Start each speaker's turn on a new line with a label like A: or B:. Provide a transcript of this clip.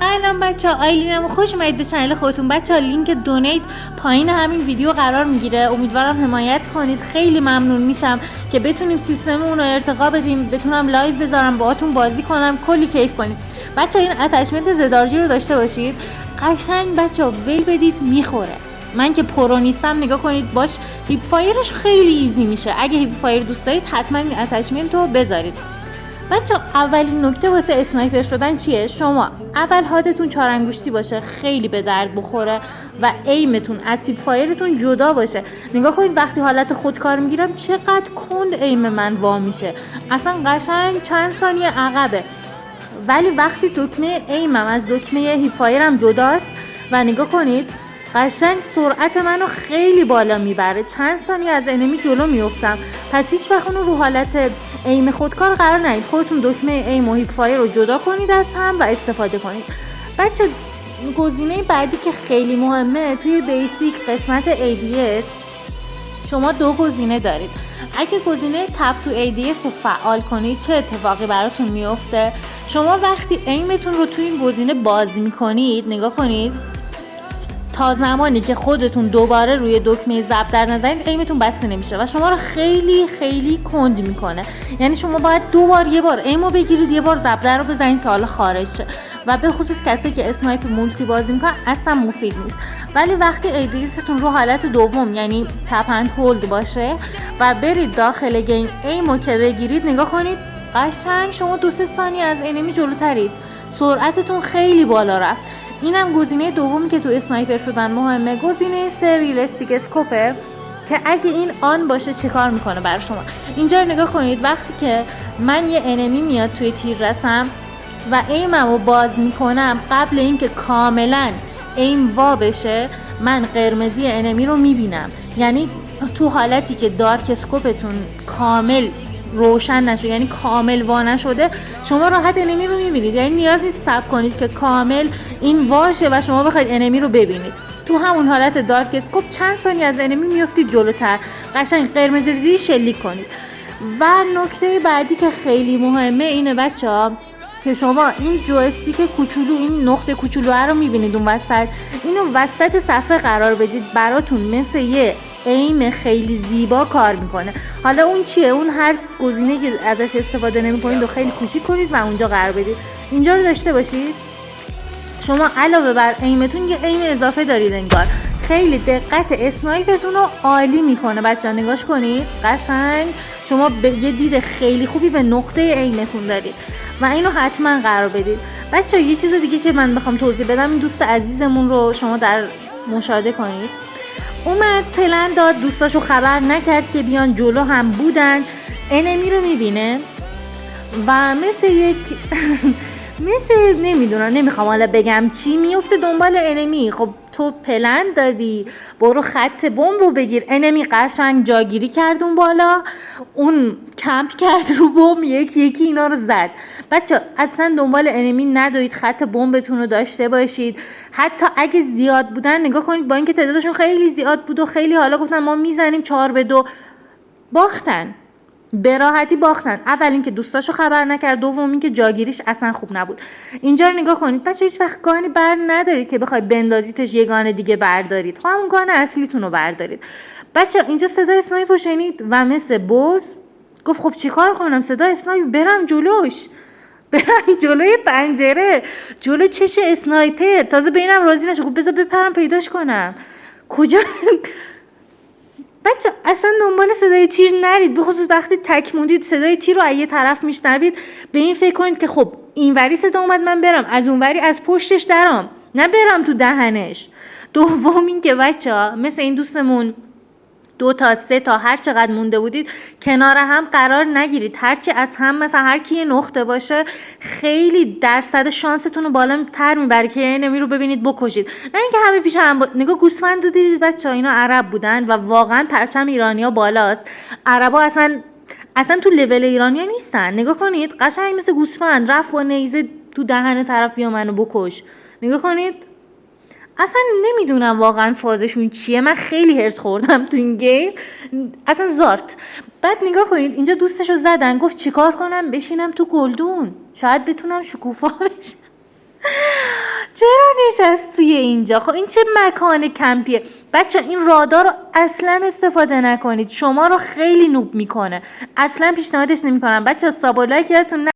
A: سلام بچه ها، آیلینم خوش اومدید به چنل خودتون. بچه ها لینک دونیت پایین همین ویدیو قرار میگیره، امیدوارم حمایت کنید، خیلی ممنون میشم که بتونیم سیستممون رو ارتقا بدیم، بتونم لایو بذارم باهاتون بازی کنم، کلی کیف کنیم. بچه ها این اتچمنت زدارجی رو داشته باشید، قشنگ بچه ها ول بدید میخوره. من که پرو نیستم نگاه کنید باش، هیپ فایرش خیلی ایزی میشه. اگه هیپ فایر دوست دارید حتما این اتچمنت رو بذارید. بچه اولین نکته واسه اسنایپر شدن چیه؟ شما اول هادتون 4 انگشتی باشه، خیلی به درد بخوره و ایمتون از هیپ فایرتون جدا باشه. نگاه کنید وقتی حالت خودکار میگیرم چقدر کند ایم من وا میشه، اصلا قشنگ چند ثانیه عقبه. ولی وقتی دکمه ایمم از دکمه هیپ فایرم جداست و نگاه کنید قشنگ سرعت منو خیلی بالا میبره، چند ثانیه از انمی جلو میافتم. پس هیچ وقت اونو رو حالت ایم خودکار قرار ندید، خودتون دکمه ایم و هیپ فایر رو جدا کنید از هم و استفاده کنید. بچه گزینه بعدی که خیلی مهمه توی بیسیک قسمت ADS، شما 2 گزینه دارید. اگه گزینه تپ تو ADS رو فعال کنید چه اتفاقی براتون میفته؟ شما وقتی ایمتون رو توی این گزینه باز میکنید، نگاه کنید تا زمانی که خودتون دوباره روی دکمه ضبط در نزنید ایمتون بسته نمیشه و شما رو خیلی خیلی کند میکنه. یعنی شما باید یه بار ایمو بگیرید، یه بار ضبط رو بزنید که حالا خارج شه. و به خصوص کسی که اسنایپ مولتی بازی میکنن اصلا مفید نیست. ولی وقتی ایدیستون رو حالت دوم یعنی تپ اند هولد باشه و برید داخل گیم ایمو که بگیرید، نگاه کنید قشنگ شما 2-3 ثانیه از انمی جلوترید، سرعتتون خیلی بالا رفت. اینم گزینه دومی که تو اسنایپر شدن مهمه. گزینه ریلستیک اسکوپه که اگه این آن باشه چه کار میکنه برای شما. اینجا نگاه کنید وقتی که من یه انمی میاد توی تیر رسم و ایممو باز میکنم، قبل اینکه کاملا ایم وا بشه من قرمزی انمی رو میبینم. یعنی تو حالتی که دارک اسکوپتون کامل روشن نشده، یعنی کامل وا نشده، شما راحت انمی رو میبینید. یعنی نیاز نیست صبر کنید که کامل این واشه و شما بخواید انمی رو ببینید. تو همون حالت دارک اسکوپ چند ثانیه از انمی میافتید جلوتر، قشنگ قرمز ریزی شلیک کنید. و نکته بعدی که خیلی مهمه اینه بچه‌ها که شما این جویستیک کوچولو، این نقطه کوچولو رو میبینید اون وسط، اینو وسط صفحه قرار بدید، براتون مثل یه ایم خیلی زیبا کار میکنه. حالا اون چیه؟ اون هر گزینه که ازش استفاده نمیکنید و خیلی کوچیک کنید و اونجا قرار بدید. اینجا رو داشته باشید. شما علاوه بر ایمتون یه ایم اضافه دارید، انگار خیلی دقت اسنایپتون رو عالی میکنه. بچه‌ها نگاش کنید قشنگ شما یه دید خیلی خوبی به نقطه ایمتون دارید و اینو حتما قرار بدید. بچه‌ها یه چیز دیگه که من بخوام توضیح بدم، این دوست عزیزمون رو شما در مشاهده کنید. اومد پلن داد، دوستاشو خبر نکرد که بیان جلو هم بودن، انمی رو میبینه و مثل یک مثل نمیخوام حالا بگم چی، میفته دنبال انمی. خب تو پلن دادی برو خط بمب رو بگیر، انمی قشنگ جاگیری کرد اون بالا، اون کمپ کرد رو بمب، یکی اینا رو زد. بچه اصلا دنبال انمی ندوید، خط بمبتون رو داشته باشید. حتی اگه زیاد بودن نگاه کنید، با اینکه تعدادشون خیلی زیاد بود و خیلی حالا گفتن ما میزنیم 4-2، باختن، به راحتی باختن. اول اینکه دوستاشو خبر نکرد، دوم اینکه جاگیریش اصلا خوب نبود. اینجا رو نگاه کنید بچه، هیچ وقت گانی بر ندارید که بخوای بندازیدش یه گان دیگه بردارید، خب همون گان اصلیتون رو بردارید. بچه اینجا صدای اسنایپ رو شنید و مثل بز گفت خب چیکار کنم؟ صدا اسنایپ، برم جلوش، برم جلوی پنجره، جلو چش اسنایپر، تازه ببینم راضی نشه، خب بذار بپرم پیداش کنم کجا. بچه اصلا دنبال صدای تیر نرید، به خصوص وقتی تک موندید صدای تیر رو از یه طرف میشنوید به این فکر کنید که خب اینوری صدا اومد من برم، از اونوری از پشتش درام، نه برم تو دهنش. دوم این که بچه ها مثل این دوستمون 2 تا 3 تا هر چقدر مونده بودید کنار هم قرار نگیرید. هرچی از هم مثلا هر کی یه نقطه باشه خیلی درصد شانستون رو بالا تر میبره که انمی رو ببینید بکشید، نه اینکه همه پیش هم نگاه گوسفند دیدید بچه‌ها، اینا عرب بودن و واقعا پرچم ایرانیا بالاست. عربا اصلا تو لول ایرانیا نیستن. نگاه کنید قشنگ مثل گوسفند رفت با نیزه تو دهن طرف بیا منو بکش. نگاه کنید اصلا نمیدونم واقعا فازشون چیه، من خیلی هرس خوردم تو این گیم اصلا زارت. بعد نگاه کنید اینجا دوستشو زدن، گفت چیکار کنم؟ بشینم تو گلدون شاید بتونم شکوفا بشم. نشست توی اینجا. خب این چه مکان کمپیه بچه؟ این رادار رو اصلا استفاده نکنید، شما رو خیلی نوب میکنه. اصلا پیشنهادش نمیکنم بچه. ساب و لایک یادتون